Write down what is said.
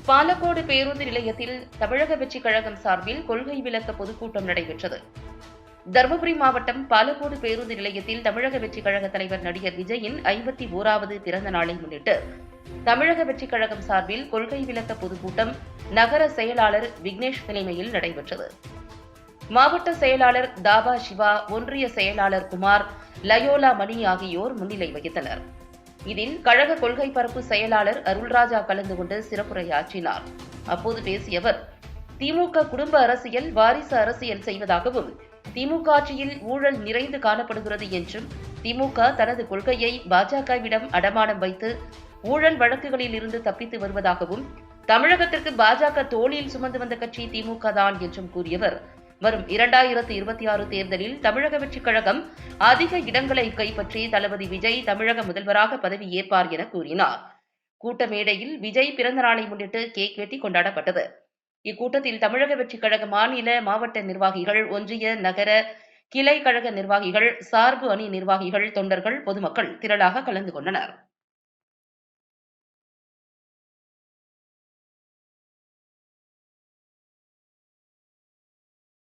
பாலக்கோடு பேருந்து நிலையத்தில் தமிழக வெற்றிக் கழகம் சார்பில் கொள்கை விளக்க பொதுக்கூட்டம் நடைபெற்றது. தருமபுரி மாவட்டம் பாலக்கோடு பேருந்து நிலையத்தில் தமிழக வெற்றிக் கழக தலைவர் நடிகர் விஜயின் 51வது பிறந்த நாளை முன்னிட்டு தமிழக வெற்றிக் கழகம் சார்பில் கொள்கை விளக்க பொதுக்கூட்டம் நகர செயலாளர் விக்னேஷ் தலைமையில் நடைபெற்றது. மாவட்ட செயலாளர் தாபா சிவா, ஒன்றிய செயலாளர் குமார், லயோலா மணி ஆகியோர் முன்னிலை வகித்தனர். இதில் கழக கொள்கை பரப்பு செயலாளர் அருள்ராஜா கலந்து கொண்டு சிறப்புரையாற்றினார். அப்போது பேசிய அவர், திமுக குடும்ப அரசியல், வாரிசு அரசியல் செய்வதாகவும், திமுக ஆட்சியில் ஊழல் நிறைந்து காணப்படுகிறது என்றும், திமுக தனது கொள்கையை பாஜகவிடம் அடமானம் வைத்து ஊழல் வழக்குகளில் இருந்து தப்பித்து வருவதாகவும், தமிழகத்திற்கு பாஜக தோளில் சுமந்து வந்த கட்சி திமுக தான் என்றும் கூறியவர், வரும் 2026 தேர்தலில் தமிழக வெற்றிக் கழகம் அதிக இடங்களை கைப்பற்றி தளபதி விஜய் தமிழக முதல்வராக பதவி ஏற்பார் என கூறினார். கூட்ட மேடையில் விஜய் பிறந்த நாளை முன்னிட்டு கேக் வெட்டி கொண்டாடப்பட்டது. இக்கூட்டத்தில் தமிழக வெற்றிக் கழக மாநில, மாவட்ட நிர்வாகிகள், ஒன்றிய, நகர, கிளை கழக நிர்வாகிகள், சார்பு அணி நிர்வாகிகள், தொண்டர்கள், பொதுமக்கள் திரளாக கலந்து கொண்டனர்.